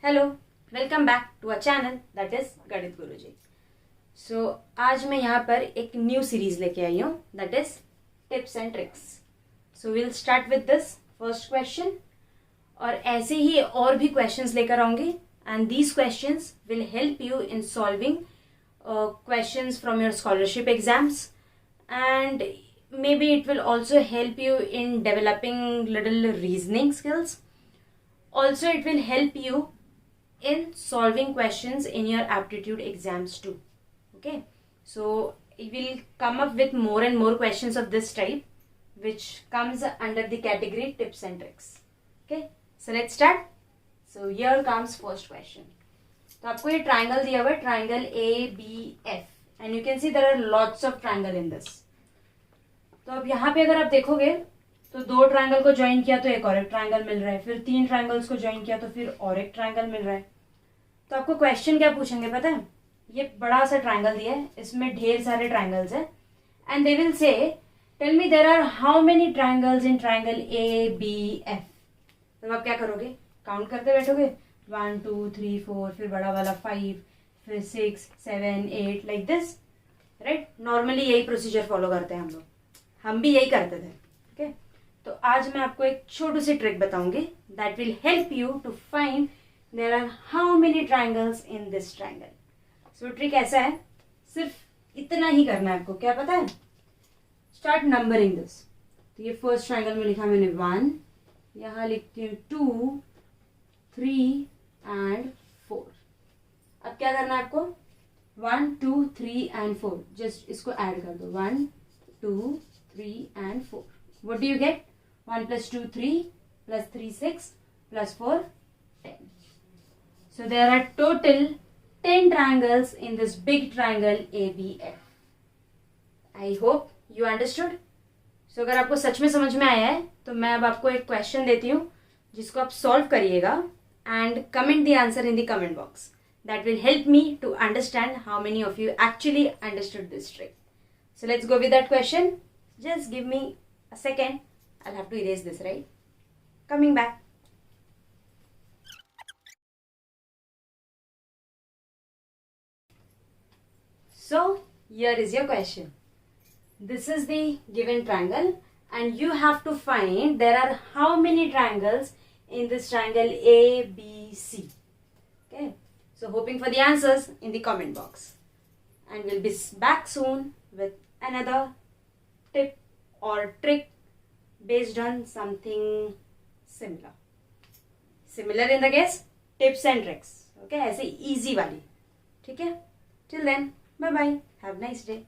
Hello, welcome back to a channel that is Ganit Guruji. सो आज मैं यहाँ पर एक न्यू सीरीज लेके आई हूँ that is tips and tricks. So will start with this first question और ऐसे ही और भी क्वेश्चंस लेकर आऊंगी and these questions will help you in solving questions from your scholarship exams, and maybe it will also help you in developing little reasoning skills. Also it will help you in solving questions in your aptitude exams too. Okay, so we will come up with more and more questions of this type which comes under the category tips and tricks. Okay, so let's start. So here comes first question. तो आपको ये triangle दिया हुआ है, triangle ABF, and you can see there are lots of triangle in this. तो अब यहाँ पे अगर आप देखोगे तो दो ट्राइंगल को ज्वाइन किया तो एक और एक ट्राइंगल मिल रहा है, फिर तीन ट्राइंगल्स को ज्वाइन किया तो फिर और एक ट्राइंगल मिल रहा है। तो आपको क्वेश्चन क्या पूछेंगे पता है? ये बड़ा सा ट्राइंगल दिया है, इसमें ढेर सारे ट्राइंगल्स है and they will say tell me there are how many triangles in triangle ABF। तो आप क्या करोगे? काउंट करते बैठोगे 1 2 3 4, फिर बड़ा वाला 5, फिर 6 7 8 लाइक दिस, राइट। नॉर्मली यही प्रोसीजर फॉलो करते हैं हम लोग, हम भी यही करते थे। ओके, तो आज मैं आपको एक छोटी सी ट्रिक बताऊंगी that will help you to find there are how many triangles in this triangle. So trick ऐसा है, सिर्फ इतना ही करना है आपको। क्या पता है? Start numbering this. तो ये फर्स्ट ट्राइंगल में लिखा मैंने 1, यहाँ लिखती हूँ 2 3 एंड 4। अब क्या करना है आपको? 1 2 3 एंड 4, जस्ट इसको ऐड कर दो। 1 2 3 and 4। What do you get? 1 + 2 3 + 3 6 + 4 10। So there are total 10 triangles in this big triangle ABF. I hope you understood. So अगर आपको सच में समझ में आया है तो मैं अब आपको एक क्वेश्चन देती हूँ जिसको आप सॉल्व करिएगा and comment the answer in the comment box. That will help me to understand how many of you actually understood this trick. So let's go with that question. Just give me a second. I'll have to erase this, right? Coming back. So here is your question. This is the given triangle and you have to find there are how many triangles in this triangle ABC. Okay, so hoping for the answers in the comment box, and we'll be back soon with another tip or trick based on something similar in the case tips and tricks. Okay, ऐसे easy वाली, ठीक है? Till then, bye bye, have a nice day.